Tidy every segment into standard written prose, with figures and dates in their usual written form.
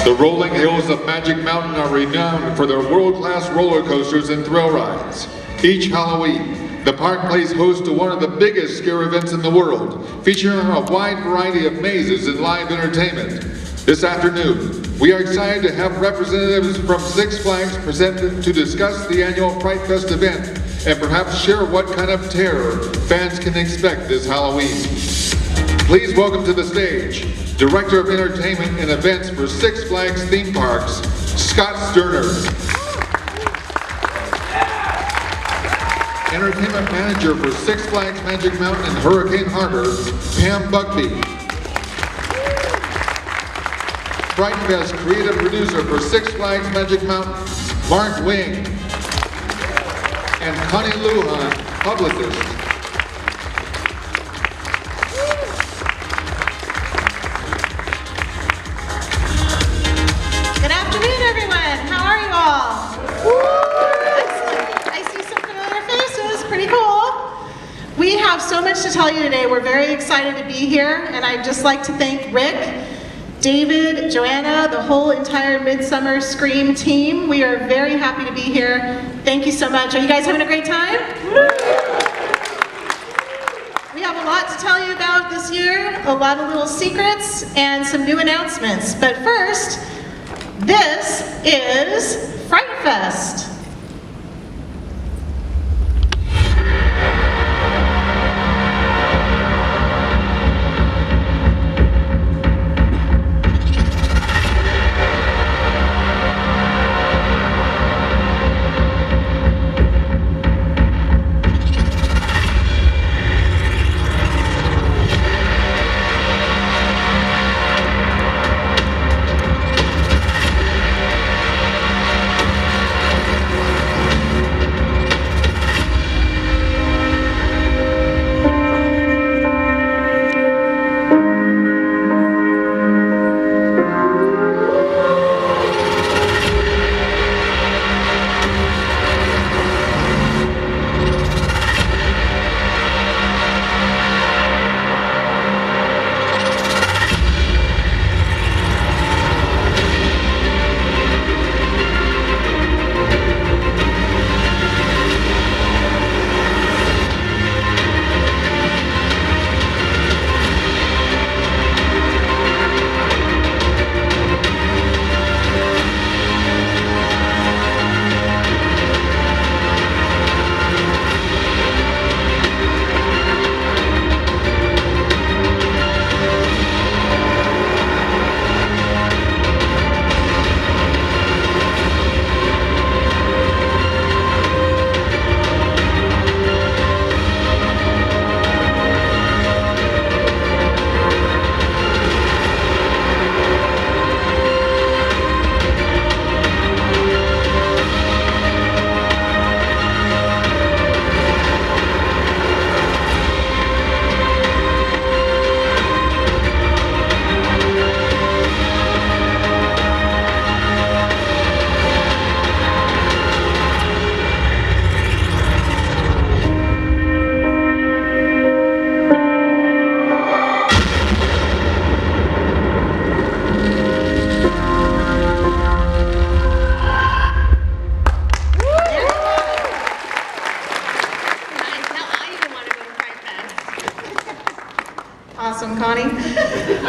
The rolling hills of Magic Mountain are renowned for their world-class roller coasters and thrill rides. Each Halloween, the park plays host to one of the biggest scare events in the world, featuring a wide variety of mazes and live entertainment. This afternoon, we are excited to have representatives from Six Flags presented to discuss the annual Fright Fest event and perhaps share what kind of terror fans can expect this Halloween. Please welcome to the stage, Director of Entertainment and Events for Six Flags Theme Parks, Scott Sterner. Entertainment Manager for Six Flags Magic Mountain and Hurricane Harbor, Pam Buckby. Fright Fest Creative Producer for Six Flags Magic Mountain, Mark Wing. And Connie Lujan, Publicist. Good afternoon, everyone. How are you all? Excellent. I see some familiar faces. Pretty cool. We have so much to tell you today. We're very excited to be here, and I'd just like to thank Rick, David, Joanna, the whole entire Midsummer Scream team. We are very happy to be here. Thank you so much. Are you guys having a great time? We have a lot to tell you about this year, a lot of little secrets, and some new announcements. But first, this is Fright Fest. Awesome, Connie.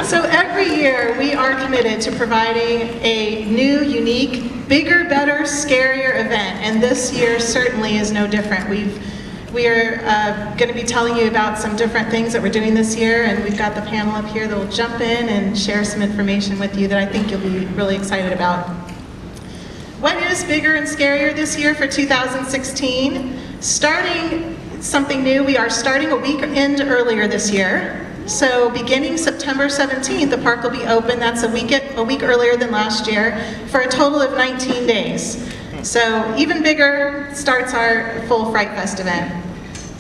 So every year we are committed to providing a new, unique, bigger, better, scarier event, and this year certainly is no different. We are going to be telling you about some different things that we're doing this year, and we've got the panel up here that will jump in and share some information with you that I think you'll be really excited about. What is bigger and scarier this year for 2016? Starting something new, we are starting a weekend earlier this year. So beginning September 17th, the park will be open. That's a week earlier than last year for a total of 19 days. So even bigger starts our full Fright Fest event.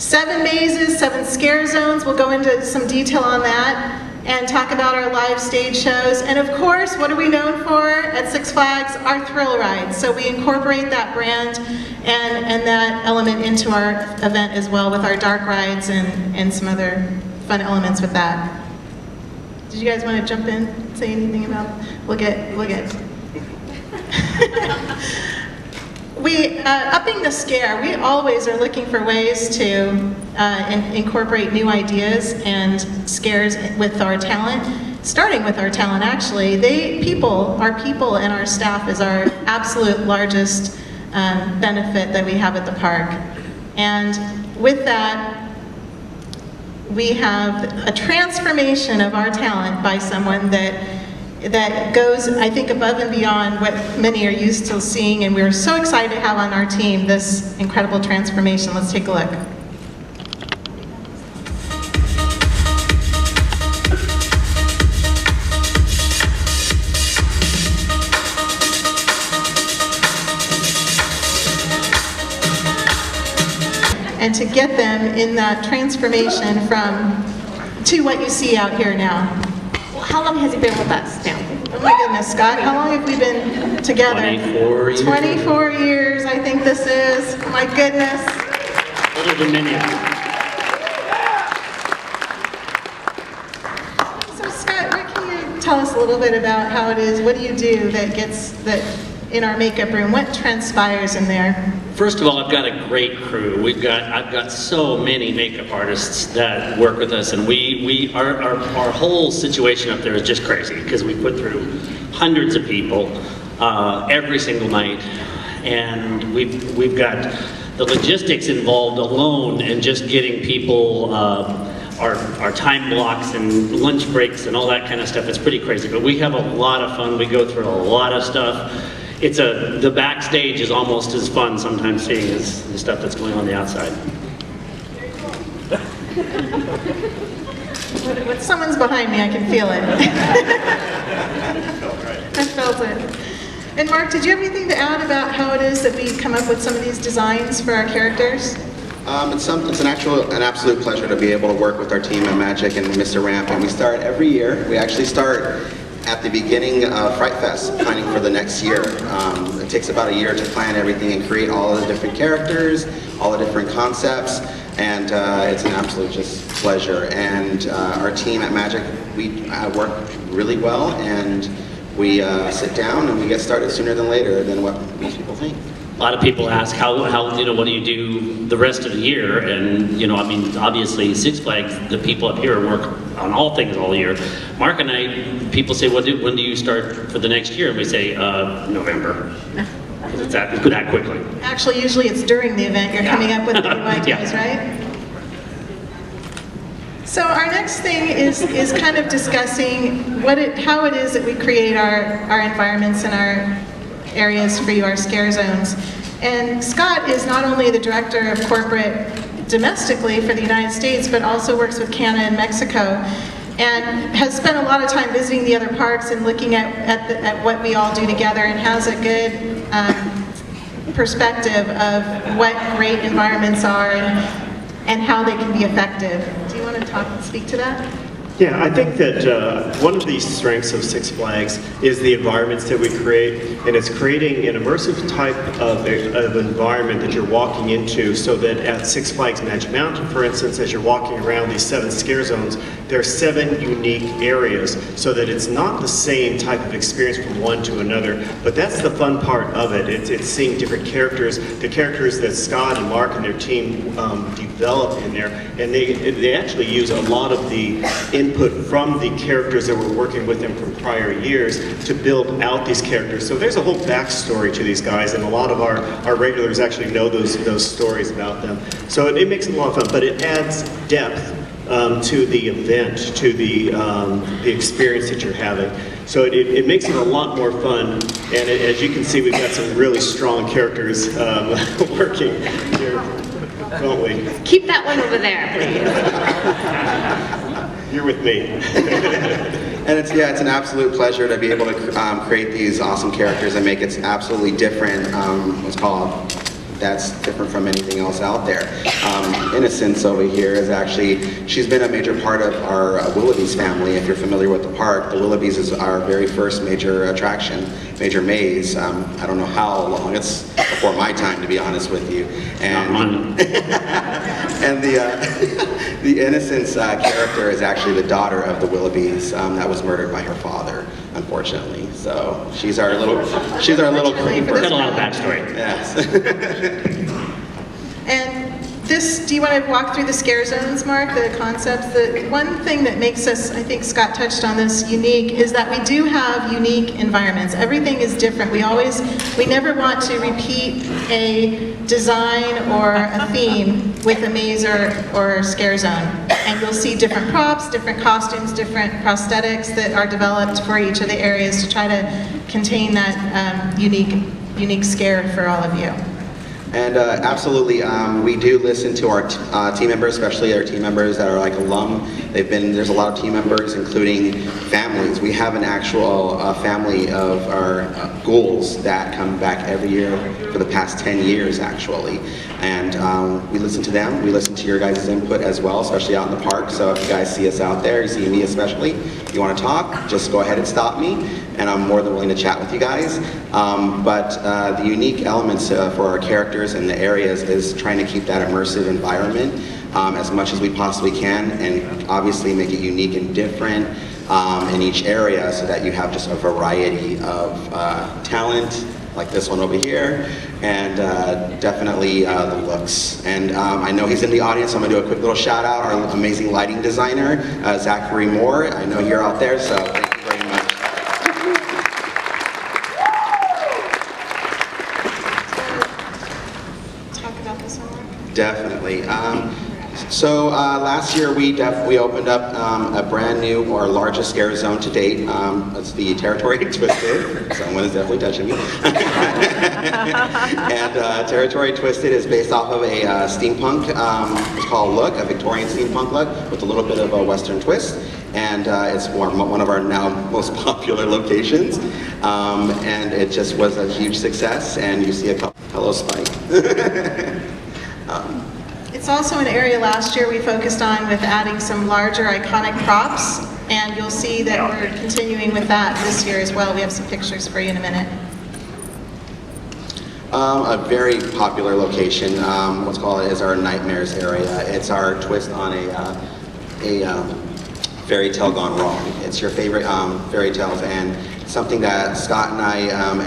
7 mazes, 7 scare zones. We'll go into some detail on that and talk about our live stage shows. And of course, what are we known for at Six Flags? Our thrill rides. So we incorporate that brand and that element into our event as well with our dark rides and some other fun elements with that. Did you guys want to jump in? say anything about, we'll get. Upping the scare, we always are looking for ways to incorporate new ideas and scares with our talent, starting with our talent actually. Our people and our staff is our absolute largest benefit that we have at the park. And with that, we have a transformation of our talent by someone that goes, I think, above and beyond what many are used to seeing, and we're so excited to have on our team this incredible transformation. Let's take a look. And to get them in that transformation to what you see out here now. How long has he been with us now? Oh my goodness, Scott, how long have we been together? 24 years. 24 years, I think this is. Oh my goodness. Older than many. So Scott, what can you tell us a little bit about how it is? What do you do that in our makeup room? What transpires in there? First of all, I've got a great crew. I've got so many makeup artists that work with us, and our whole situation up there is just crazy because we put through hundreds of people every single night, and we've got the logistics involved alone in just getting people our time blocks and lunch breaks and all that kind of stuff. It's pretty crazy, but we have a lot of fun. We go through a lot of stuff. The backstage is almost as fun sometimes seeing as the stuff that's going on the outside. Someone's behind me, I can feel it. I felt it. And Mark, did you have anything to add about how it is that we come up with some of these designs for our characters? It's an absolute pleasure to be able to work with our team at Magic and Mr. Ramp, and we start every year. We actually start at the beginning of Fright Fest, planning for the next year. It takes about a year to plan everything and create all of the different characters, all the different concepts, and it's an absolute just pleasure. And our team at Magic, we work really well, and we sit down and we get started sooner than later than what most people think. A lot of people ask how what do you do the rest of the year? And obviously Six Flags, the people up here work on all things all year. Mark and I, people say, when do you start for the next year? And we say November. It's that quickly. Actually, usually it's during the event you're coming up with the new ideas, right? So our next thing is kind of discussing how it is that we create our environments and our areas for you, our scare zones. And Scott is not only the director of corporate domestically for the United States, but also works with Canada and Mexico, and has spent a lot of time visiting the other parks and looking at what we all do together, and has a good perspective of what great environments are and how they can be effective. Do you want to speak to that? Yeah, I think that one of the strengths of Six Flags is the environments that we create, and it's creating an immersive type of environment that you're walking into, so that at Six Flags Magic Mountain, for instance, as you're walking around these 7 scare zones, there are 7 unique areas, so that it's not the same type of experience from one to another, but that's the fun part of it. It's seeing different characters, the characters that Scott and Mark and their team develop in there, and they actually use a lot of the input from the characters that we're working with them from prior years to build out these characters. So there's a whole backstory to these guys, and a lot of our regulars actually know those stories about them. So it makes it a lot of fun, but it adds depth to the event, to the experience that you're having. So it makes it a lot more fun, and as you can see, we've got some really strong characters working here, don't we? Keep that one over there, please. You're with me. And it's an absolute pleasure to be able to create these awesome characters and make it absolutely different. That's different from anything else out there. Innocence over here is she's been a major part of our Willoughby's family. If you're familiar with the park, the Willoughby's is our very first major attraction, major maze. I don't know how long, it's before my time, to be honest with you. And and the Innocence character is actually the daughter of the Willoughby's that was murdered by her father. unfortunately. So she's our little creeper. Got a lot of backstory. Yes. And this, do you want to walk through the scare zones, Mark, the concepts? The one thing that makes us, I think Scott touched on this, unique is that we do have unique environments. Everything is different. We never want to repeat a design or a theme with a maze or scare zone. And you'll see different props, different costumes, different prosthetics that are developed for each of the areas to try to contain that unique scare for all of you. And absolutely, we do listen to our team members, especially our team members that are like alum. There's a lot of team members, including families. We have an actual family of our ghouls that come back every year for the past 10 years, actually. And we listen to them. We listen to your guys' input as well, especially out in the park. So if you guys see us out there, you see me especially, if you want to talk, just go ahead and stop me, and I'm more than willing to chat with you guys. But the unique elements for our characters and the areas is trying to keep that immersive environment as much as we possibly can, and obviously make it unique and different in each area so that you have just a variety of talent, like this one over here, and definitely the looks. And I know he's in the audience, so I'm gonna do a quick little shout out, our amazing lighting designer, Zachary Moore. I know you're out there, so thank you very much. Talk about this one. Definitely. So last year we opened up a brand new, or largest scare zone to date. It's the Territory Twisted. Someone is definitely touching me. And Territory Twisted is based off of a steampunk, it's called look, a Victorian steampunk look with a little bit of a Western twist. And it's one of our now most popular locations. And it just was a huge success. And you see a couple, hello Spike. It's also an area last year we focused on with adding some larger iconic props, and you'll see that we're continuing with that this year as well. We have some pictures for you in a minute. A very popular location, what's called is our Nightmares area. It's our twist on a fairy tale gone wrong. It's your favorite fairy tales, and something that Scott and I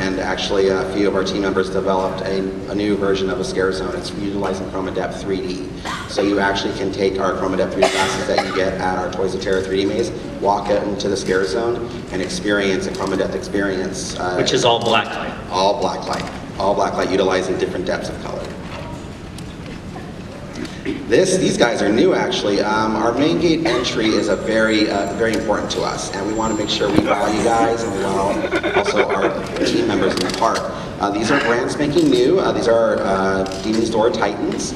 and actually a few of our team members developed a new version of a scare zone. It's utilizing Chroma Depth 3D. So you actually can take our Chroma Depth 3D glasses that you get at our Toys of Terror 3D maze, walk out into the scare zone, and experience a Chroma Depth experience. Which is all black light. All black light. All black light, utilizing different depths of color. These guys are new, actually. Our main gate entry is very important to us, and we want to make sure we wow you guys, and we wow also our team members in the park. These are brand spanking new. These are Demon's Door Titans.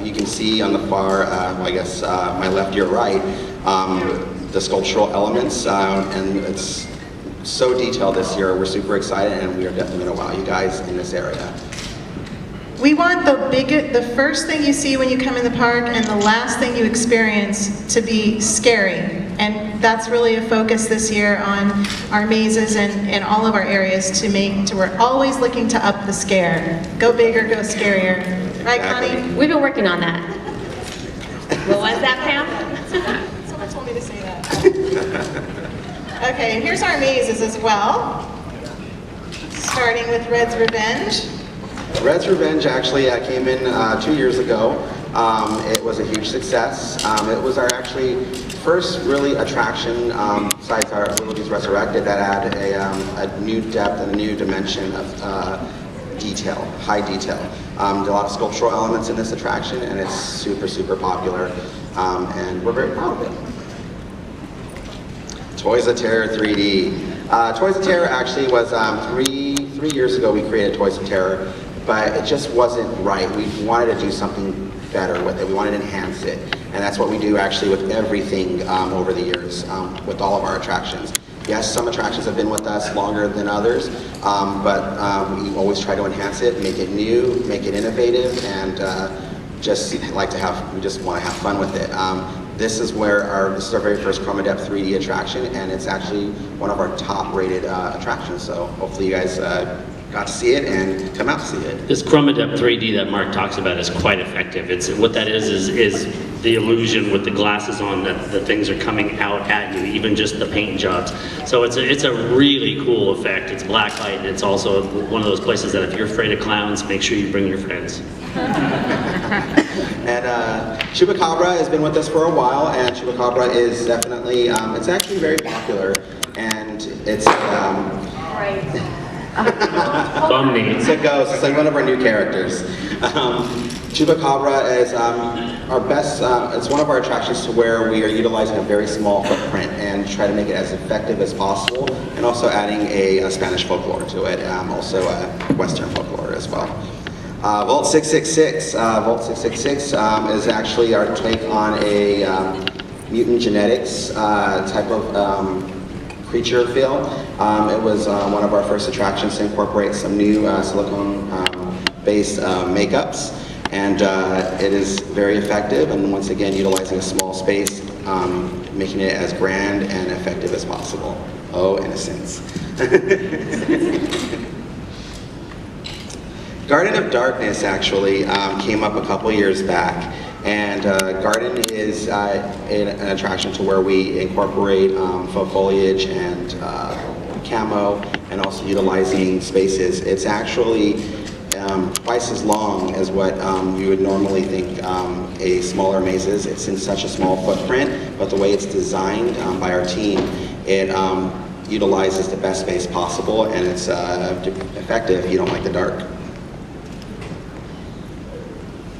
You can see on the far, well, I guess my left, your right, the sculptural elements, and it's so detailed this year. We're super excited, and we are definitely going to wow you guys in this area. We want the first thing you see when you come in the park and the last thing you experience to be scary. And that's really a focus this year on our mazes and all of our areas we're always looking to up the scare. Go bigger, go scarier. Right, Connie? We've been working on that. What was that, Pam? Someone told me to say that. Okay, and here's our mazes as well. Starting with Red's Revenge. Red's Revenge actually came in 2 years ago. It was a huge success. It was our actually first really attraction besides our Abilities Resurrected that added a new depth and a new dimension of detail, high detail. There's a lot of sculptural elements in this attraction, and it's super popular, and we're very proud of it. Toys of Terror 3D. Toys of Terror actually was three years ago we created Toys of Terror, but it just wasn't right. We wanted to do something better with it. We wanted to enhance it. And that's what we do actually with everything over the years, with all of our attractions. Yes, some attractions have been with us longer than others, but we always try to enhance it, make it new, make it innovative, and we just want to have fun with it. This is our very first Chroma Depth 3D attraction, and it's actually one of our top rated attractions. So hopefully you guys got to see it and come out to see it. This Chroma Depth 3D that Mark talks about is quite effective. What that is the illusion with the glasses on that the things are coming out at you, even just the paint jobs. So it's a really cool effect. It's black light, and it's also one of those places that if you're afraid of clowns, make sure you bring your friends. And Chupacabra has been with us for a while, and Chupacabra is definitely, it's actually very popular, and it's, Bum me. it's a ghost. It's like one of our new characters. Chupacabra is our best, it's one of our attractions to where we are utilizing a very small footprint and try to make it as effective as possible, and also adding a Spanish folklore to it, also Western folklore as well. Vault 666. Vault 666 is actually our take on a mutant genetics type of creature feel. It was one of our first attractions to incorporate some new silicone-based makeups, and it is very effective, and once again utilizing a small space, making it as grand and effective as possible. Oh, innocence. Garden of Darkness actually came up a couple years back, and Garden is an attraction to where we incorporate faux foliage and camo, and also utilizing spaces. It's actually twice as long as what you would normally think a smaller maze is. It's in such a small footprint, but the way it's designed by our team, it utilizes the best space possible, and it's effective if you don't like the dark.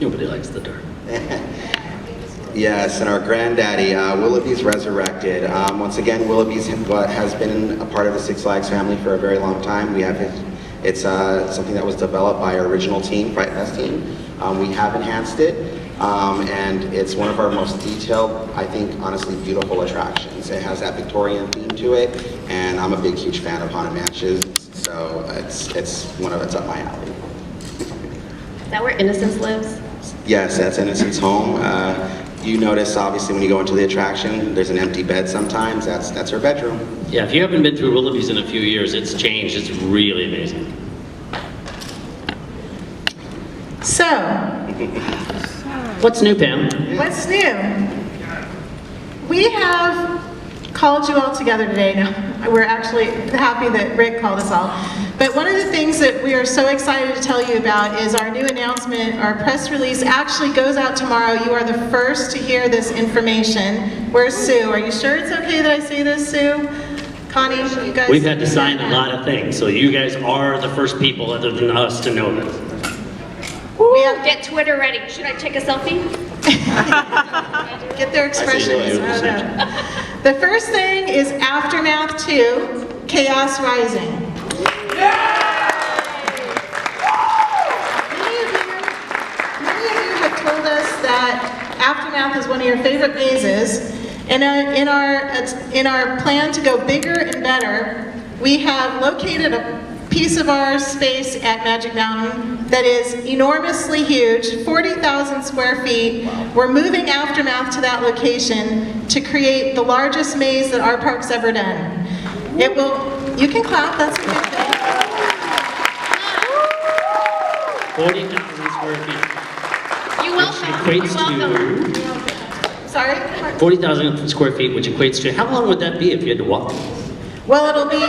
Nobody likes the dark. Yes, and our granddaddy, Willoughby's Resurrected. Once again, Willoughby's has been a part of the Six Flags family for a very long time. We have it's something that was developed by our original team, Fright Fest team. We have enhanced it, and it's one of our most detailed, I think, honestly, beautiful attractions. It has that Victorian theme to it, and I'm a big, huge fan of Haunted Mansions, so it's up my alley. Is that where Innocence lives? Yes, that's Innocent's home. You notice, obviously, when you go into the attraction, there's an empty bed sometimes. That's her bedroom. Yeah, if you haven't been through Willoughby's in a few years, it's changed. It's really amazing. So, What's new, Pam? what's new? We have called you all together today. No, we're actually happy that Rick called us all. But one of the things that we are so excited to tell you about is our new announcement. Our press release actually goes out tomorrow. You are the first to hear this information. Where's Sue? Are you sure it's okay that I say this, Sue? Connie, you guys? We've had to sign a lot of things, so you guys are the first people other than us to know this. We have Get Twitter ready. Should I take a selfie? get their expressions. I don't know. The first thing is Aftermath 2, Chaos Rising. Many of you have told us that Aftermath is one of your favorite mazes, and in our plan to go bigger and better, we have located a piece of our space at Magic Mountain that is enormously huge, 40,000 square feet. We're moving Aftermath to that location to create the largest maze that our park's ever done. It will, you can clap, that's a good thing. 40,000 square feet. You welcome. Which equates welcome. Sorry? 40,000 square feet, which equates to, how long would that be if you had to walk? Well, it'll be,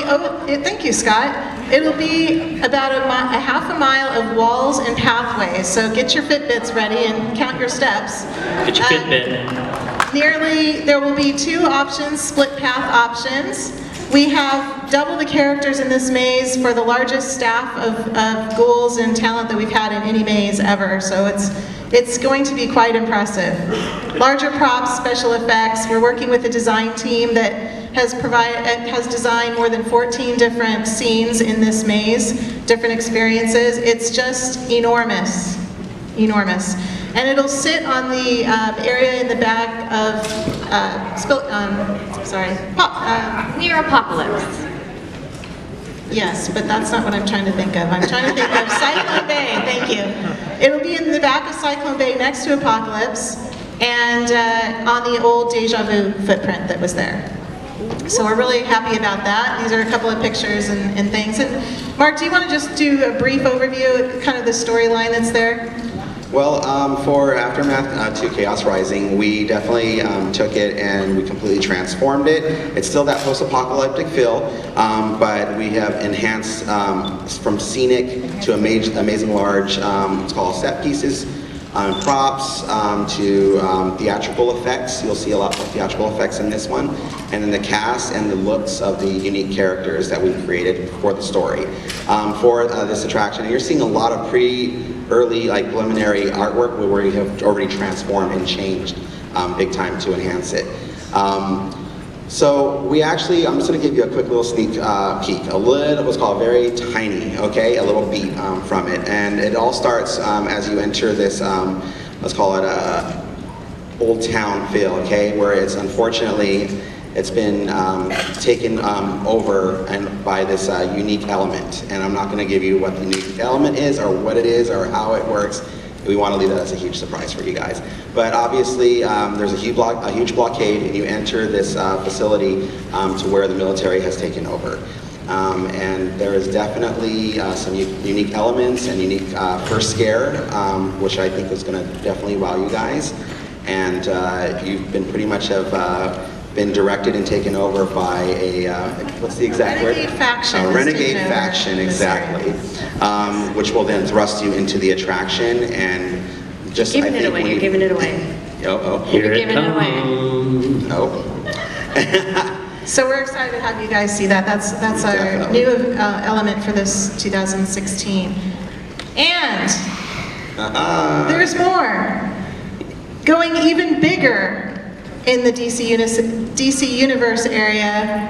thank you, Scott. It'll be about a half a mile of walls and pathways, so get your Fitbits ready and count your steps. Get your Fitbit. There will be 2 options, split path options. We have double the characters in this maze for the largest staff of ghouls and talent that we've had in any maze ever, so it's going to be quite impressive. Larger props, special effects. We're working with a design team that has designed more than 14 different scenes in this maze, different experiences. It's just enormous, enormous. And it'll sit on the area in the back of, Near Apocalypse. yes, but that's not what I'm trying to think of. I'm trying to think of Cyclone Bay, thank you. It'll be in the back of Cyclone Bay next to Apocalypse and on the old Deja Vu footprint that was there. So we're really happy about that. These are a couple of pictures and things. And Mark, do you want to just do a brief overview of kind of the storyline that's there? Well, for Aftermath 2 Chaos Rising, we definitely took it and we completely transformed it. It's still that post-apocalyptic feel, but we have enhanced from scenic to amazing large, it's called set pieces, props, to theatrical effects. You'll see a lot more theatrical effects in this one. And then the cast and the looks of the unique characters that we've created for the story. For this attraction, you're seeing a lot of early preliminary artwork where we have already transformed and changed big time to enhance it. So we actually, I'm just going to give you a quick little sneak peek, a little, what's called very tiny, okay, a little beat from it. And it all starts as you enter this, let's call it a old town feel, okay, where it's unfortunately, it's been taken over and by this unique element. And I'm not going to give you what the unique element is or what it is or how it works. We want to leave that as a huge surprise for you guys. But obviously, there's a huge blockade, and you enter this facility to where the military has taken over. And there is definitely some unique elements and unique first scare, which I think is going to definitely wow you guys. And you've been pretty much been directed and taken over by a, what's the exact word? Renegade faction. A renegade faction, exactly. Which will then thrust you into the attraction and just, Giving it away, you're giving it away. Here You're it giving it away. comes. Oh. So we're excited to have you guys see that. That's our Definitely. new element for this 2016. And there's more. Going even bigger in the DC Universe area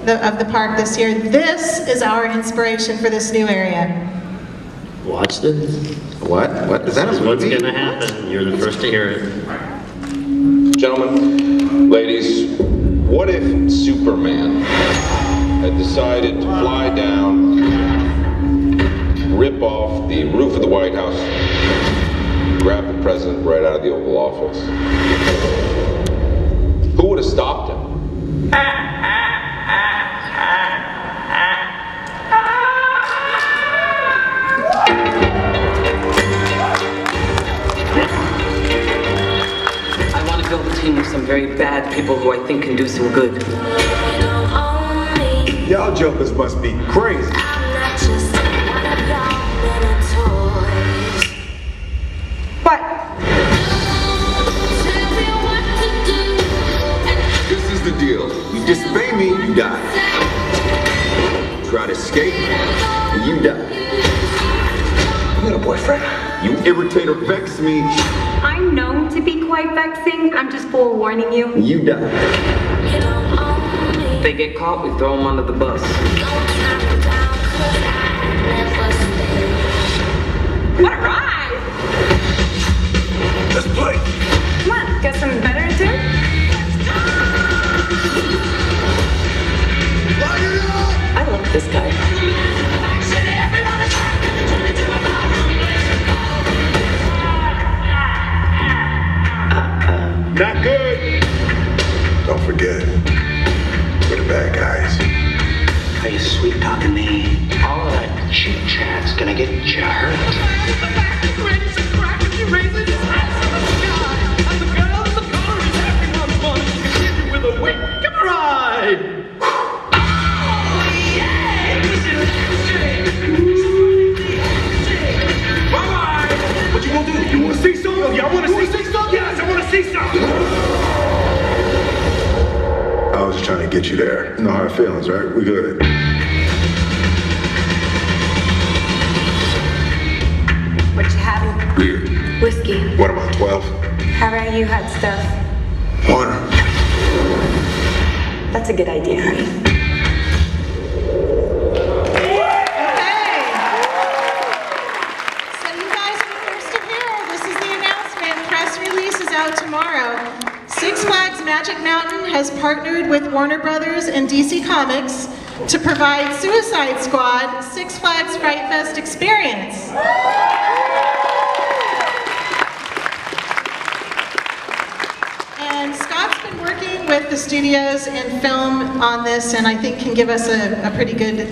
of the park this year. This is our inspiration for this new area. Watch this. What is that? This is what's going to happen. You're the first to hear it. Gentlemen, ladies, what if Superman had decided to fly down, rip off the roof of the White House, grab the president right out of the Oval Office? Who would have stopped him? I want to build a team with some very bad people who I think can do some good. Y'all jokers must be crazy. But This is the deal. You disobey me, you die. Try to escape, you die. You got a boyfriend? You irritate or vex me, I'm known to be quite vexing. I'm just forewarning you. you die. If they get caught, we throw them under the bus. What a ride! Let's play. Come on, got something better to do? I love this guy. Not good. Don't forget, we're the bad guys. Are you sweet talking me? All of that chit chat's gonna get you hurt. What you gonna do? You wanna see something? Y'all wanna see something? Yes, I wanna see something. I was just trying to get you there. No hard feelings, right? We good. What you having? Beer. Whiskey. What am I, 12? How about you hot stuff? Water. That's a good idea, honey. So you guys are the first to hear. This is the announcement. Press release is out tomorrow. Six Flags Magic Mountain has partnered with Warner Brothers and DC Comics to provide Suicide Squad Six Flags Fright Fest experience. And Scott's been working with the studios and film on this, and I think can give us a pretty good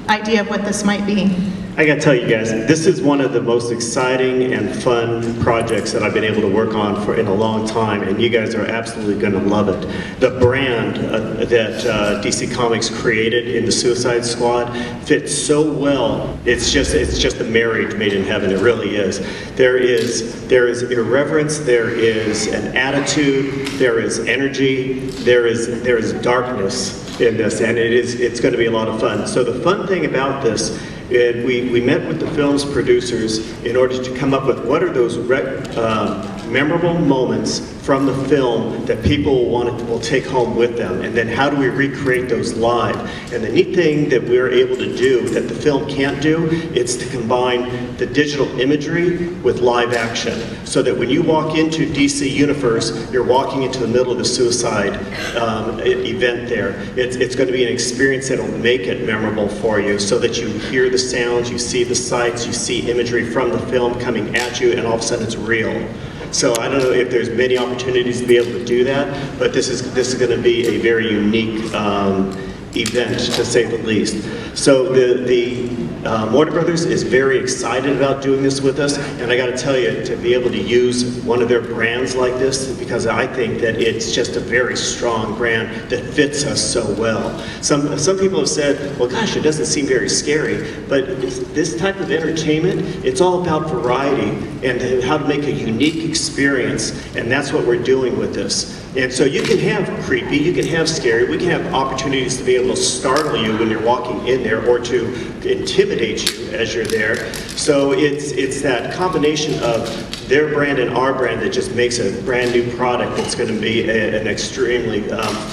idea of what this might be. I gotta tell you guys, this is one of the most exciting and fun projects that I've been able to work on in a long time, and you guys are absolutely gonna love it. The brand that DC Comics created in the Suicide Squad fits so well. It's just a marriage made in heaven. It really is. There is irreverence. There is an attitude. There is energy. There is darkness in this, and it's going to be a lot of fun. So the fun thing about this, we met with the film's producers in order to come up with what are those memorable moments from the film that people will take home with them, and then how do we recreate those live? And the neat thing that we're able to do that the film can't do, it's to combine the digital imagery with live action, so that when you walk into DC Universe, you're walking into the middle of the suicide event there. It's going to be an experience that will make it memorable for you, so that you hear the sounds, you see the sights, you see imagery from the film coming at you, and all of a sudden it's real. So I don't know if there's many opportunities to be able to do that, but this is going to be a very unique event, to say the least. So the Warner Brothers is very excited about doing this with us, and I got to tell you, to be able to use one of their brands like this, because I think that it's just a very strong brand that fits us so well. Some people have said, well, gosh, it doesn't seem very scary, but this type of entertainment, it's all about variety and how to make a unique experience, and that's what we're doing with this. And so you can have creepy, you can have scary, we can have opportunities to be able to startle you when you're walking in there, or to intimidate you as you're there. So it's that combination of their brand and our brand that just makes a brand new product that's going to be an extremely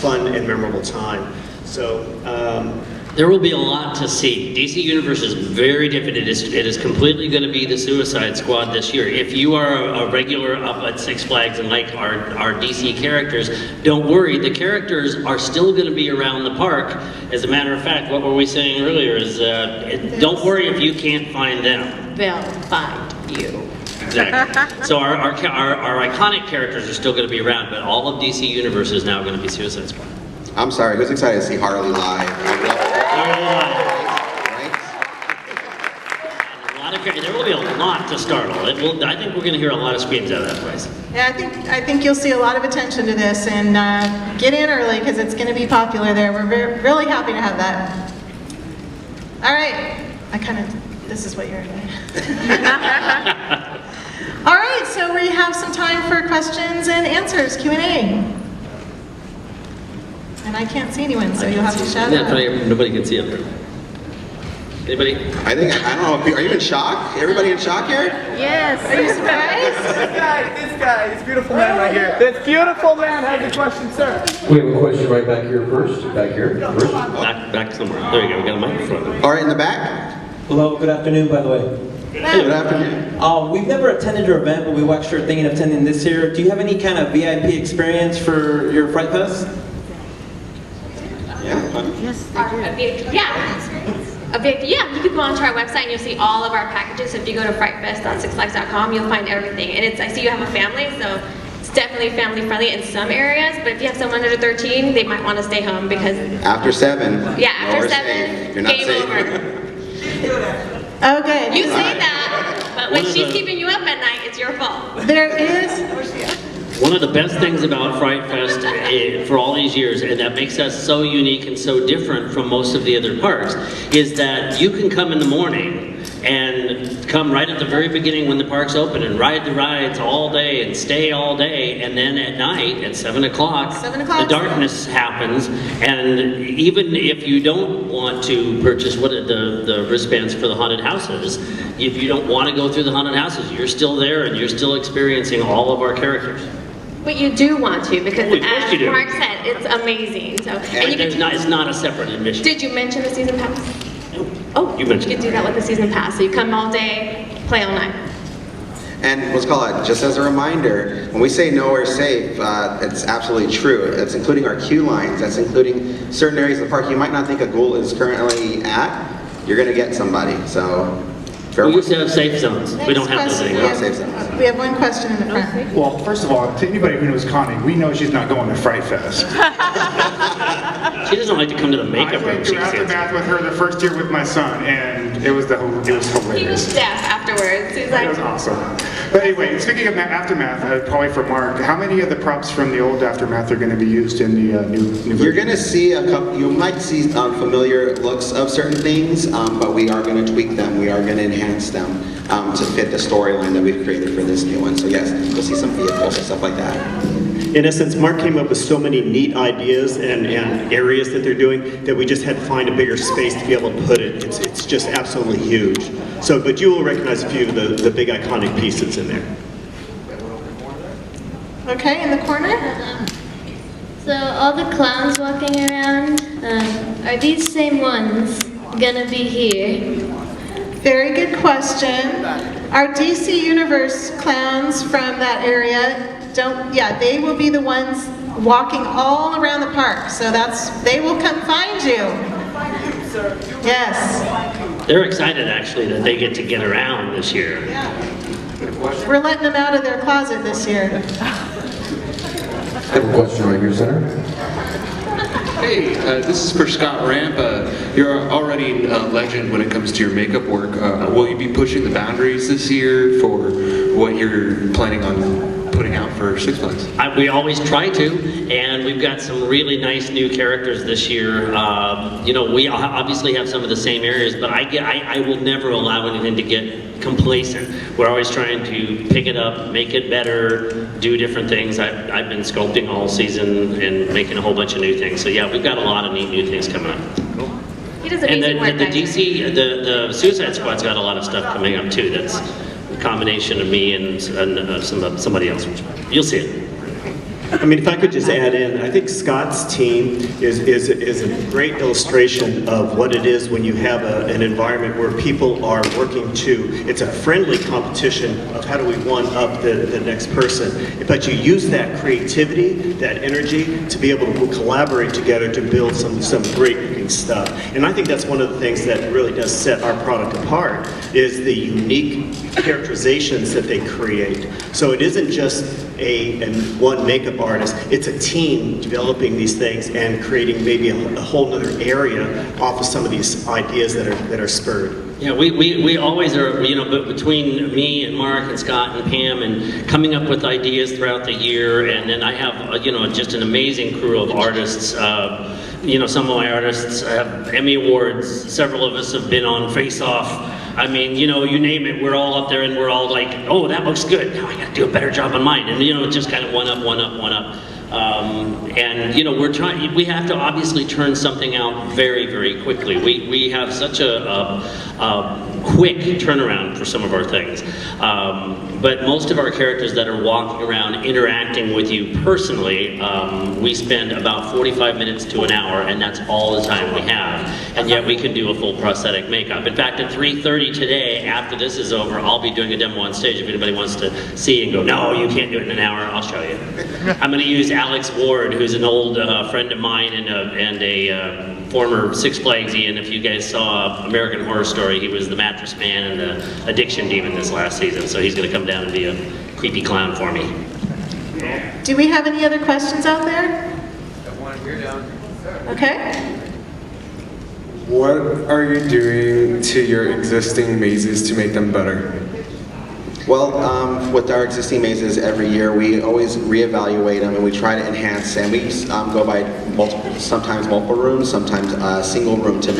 fun and memorable time. So there will be a lot to see. DC Universe is very different. It is completely going to be the Suicide Squad this year. If you are a regular up at Six Flags and like our DC characters, don't worry. The characters are still going to be around the park. As a matter of fact, what were we saying earlier is, don't worry if you can't find them. They'll find you. Exactly. So our iconic characters are still going to be around, but all of DC Universe is now going to be Suicide Squad. I'm sorry, who's excited to see Harley live? There will be a lot to startle. I think we're going to hear a lot of screams out of that place. Yeah, I think you'll see a lot of attention to this, and get in early because it's going to be popular there. We're really happy to have that. All right, this is what you're doing. All right, so we have some time for questions and answers, Q&A. And I can't see anyone, so you'll have to shout out. Nobody can see up there. Anybody? I don't know, are you in shock? Everybody in shock here? Yes. Are you surprised? This guy, this beautiful man right here. This beautiful man has a question, sir. We have a question right back here first. Back here first. Back somewhere. There you go. We got a microphone. All right, in the back. Hello, good afternoon, by the way. Good afternoon. We've never attended your event, but we were actually thinking of attending this year. Do you have any kind of VIP experience for your Fright Fest? Yes, yeah, you can go onto our website and you'll see all of our packages. So if you go to frightfest.sixflags.com, you'll find everything. And I see you have a family, so it's definitely family friendly in some areas. But if you have someone under 13, they might want to stay home because after 7. Yeah, after 7, safe. You're not game safe. over. Okay. You say that, but when she's keeping you up at night, it's your fault. There is. One of the best things about Fright Fest for all these years, and that makes us so unique and so different from most of the other parks, is that you can come in the morning and come right at the very beginning when the park's open and ride the rides all day and stay all day, and then at night at 7 o'clock, the darkness happens, and even if you don't want to purchase the wristbands for the haunted houses, if you don't want to go through the haunted houses, you're still there and you're still experiencing all of our characters. But you do want to, because of course as you do. Mark said, it's amazing. So, and you it's not a separate admission. Did you mention the season pass? Oh, you mentioned You can do that with the season pass. So you come all day, play all night. And let's call it, just as a reminder, when we say nowhere safe, it's absolutely true. It's including our queue lines. That's including certain areas of the park you might not think a ghoul is currently at. You're going to get somebody. So We used to have safe zones. We don't have those anymore. We have one question in the front. Well, first of all, to anybody who knows Connie, we know she's not going to Fright Fest. She doesn't like to come to the makeup I room. went through Aftermath with her the first year with my son, and it was hilarious. He was deaf afterwards. He was like, It was awesome. But anyway, speaking of Aftermath, probably for Mark, how many of the props from the old Aftermath are going to be used in the new version? You're going to see a couple, you might see familiar looks of certain things, but we are going to tweak them. We are going to enhance them to fit the storyline that we've created for this new one. So yes, you'll see some vehicles and stuff like that. In essence, Mark came up with so many neat ideas and areas that they're doing that we just had to find a bigger space to be able to put it. It's just absolutely huge. So, but you will recognize a few of the big iconic pieces in there. Okay, in the corner. So all the clowns walking around, are these same ones gonna be here? Very good question. Our DC Universe clowns from that area they will be the ones walking all around the park. So they will come find you. Yes. They're excited actually that they get around this year. We're letting them out of their closet this year. I have a question right here, Senator. Hey, this is for Scott Ramp. You're already a legend when it comes to your makeup work. Will you be pushing the boundaries this year for what you're planning on putting out for Six Flags? We always try to, and we've got some really nice new characters this year. We obviously have some of the same areas, but I will never allow anything to get complacent. We're always trying to pick it up, make it better, do different things. I've been sculpting all season and making a whole bunch of new things. So yeah, we've got a lot of neat new things coming up. Cool. He does amazing work. And the DC, the Suicide Squad's got a lot of stuff coming up too. That's a combination of me and somebody else. You'll see it. I mean, if I could just add in, I think Scott's team is a great illustration of what it is when you have an environment where people are working it's a friendly competition of how do we one-up the next person. But you use that creativity, that energy to be able to collaborate together to build some great looking stuff. And I think that's one of the things that really does set our product apart is the unique characterizations that they create. So it isn't just one makeup artist, it's a team developing these things and creating maybe a whole other area off of some of these ideas that are spurred. Yeah, we always are, but between me and Mark and Scott and Pam and coming up with ideas throughout the year, and then I have, just an amazing crew of artists. Some of my artists have Emmy Awards, several of us have been on Face Off. I mean, you name it, we're all up there and we're all like, oh, that looks good, now I gotta do a better job on mine. And it's just kind of one up. We have to obviously turn something out very, very quickly. We have such a quick turnaround for some of our things. But most of our characters that are walking around interacting with you personally, we spend about 45 minutes to an hour, and that's all the time we have. And yet we can do a full prosthetic makeup. In fact, at 3:30 today, after this is over, I'll be doing a demo on stage. If anybody wants to see and go, no, you can't do it in an hour, I'll show you. I'm going to use Alex Ward, who's an old friend of mine and a former Six Flagsy, and if you guys saw American Horror Story, he was the mattress man and the addiction demon this last season, so he's going to come down and be a creepy clown for me. Do we have any other questions out there? Okay. What are you doing to your existing mazes to make them better? Well, with our existing mazes every year, we always reevaluate them and we try to enhance, and we go by sometimes multiple rooms, sometimes a single room to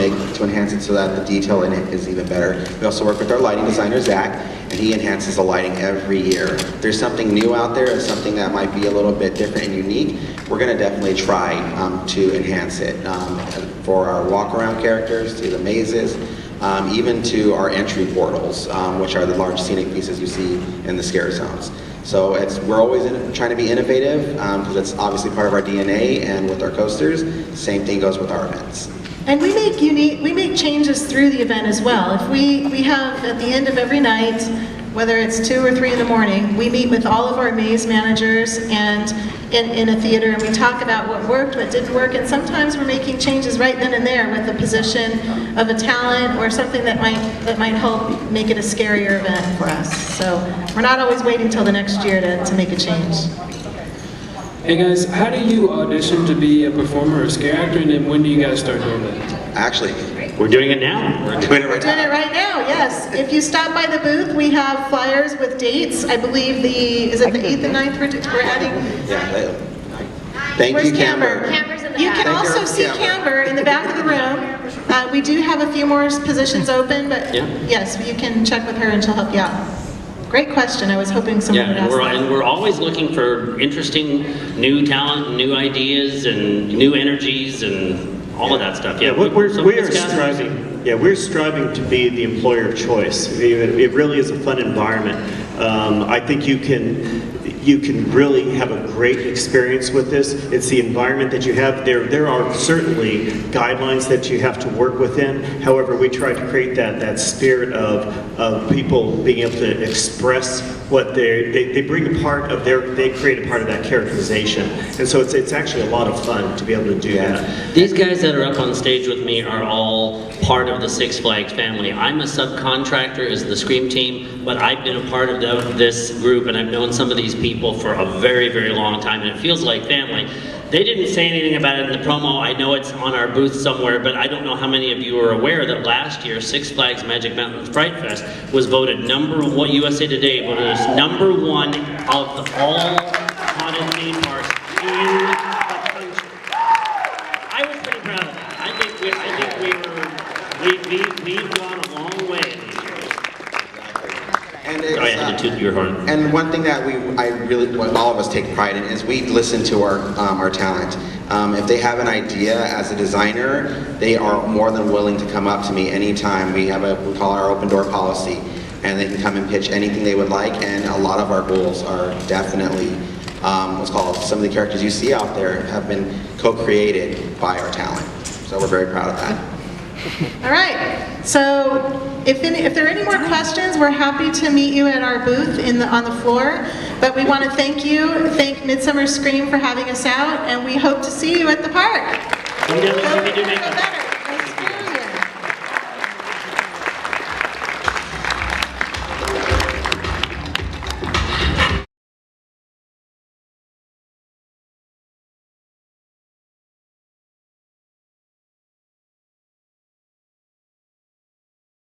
enhance it so that the detail in it is even better. We also work with our lighting designer, Zach, and he enhances the lighting every year. If there's something new out there or something that might be a little bit different and unique, we're going to definitely try to enhance it for our walk-around characters, to the mazes, even to our entry portals, which are the large scenic pieces you see in the scare zones. So we're always trying to be innovative, because that's obviously part of our DNA, and with our coasters, same thing goes with our events. And we make changes through the event as well. If we have at the end of every night, whether it's 2 or 3 in the morning, we meet with all of our maze managers and in a theater, and we talk about what worked, what didn't work, and sometimes we're making changes right then and there with the position of a talent or something that might help make it a scarier event for us. So we're not always waiting till the next year to make a change. Hey guys, how do you audition to be a performer or a scare actor, and then when do you guys start doing that? Actually, we're doing it now. We're doing it right now. Doing it right now, yes. If you stop by the booth, we have flyers with dates. I believe is it the 8th and 9th we're adding? Yeah. Thank Where's you, Camber. Camber's in the You back. can also see Camber in the back of the room. We do have a few more positions open, but yes, you can check with her and she'll help you out. Great question. I was hoping someone would ask that. And we're always looking for interesting new talent, new ideas, and new energies, and all of that stuff. Yeah, we're striving to be the employer of choice. It really is a fun environment. I think you can really have a great experience with this. It's the environment that you have. There are certainly guidelines that you have to work within. However, we try to create that spirit of people being able to express what they bring a part of they create a part of that characterization. And so it's actually a lot of fun to be able to do that. These guys that are up on stage with me are all part of the Six Flags family. I'm a subcontractor as the Scream team, but I've been a part of this group, and I've known some of these people for a very, very long time, and it feels like family. They didn't say anything about it in the promo. I know it's on our booth somewhere, but I don't know how many of you are aware that last year Six Flags Magic Mountain Fright Fest was voted #1, USA Today voted us #1 of all haunted theme parks in the country. I was pretty proud of that. I think we've gone a long way in these years. And Sorry, I had to toot your horn. And one thing that all of us take pride in is we listen to our talent. If they have an idea as a designer, they are more than willing to come up to me anytime. We call our open door policy, and they can come and pitch anything they would like. And a lot of our goals are definitely some of the characters you see out there have been co-created by our talent. So we're very proud of that. All right. So if there are any more questions, we're happy to meet you at our booth on the floor. But we want to thank Midsummer Scream for having us out, and we hope to see you at the park. We definitely do make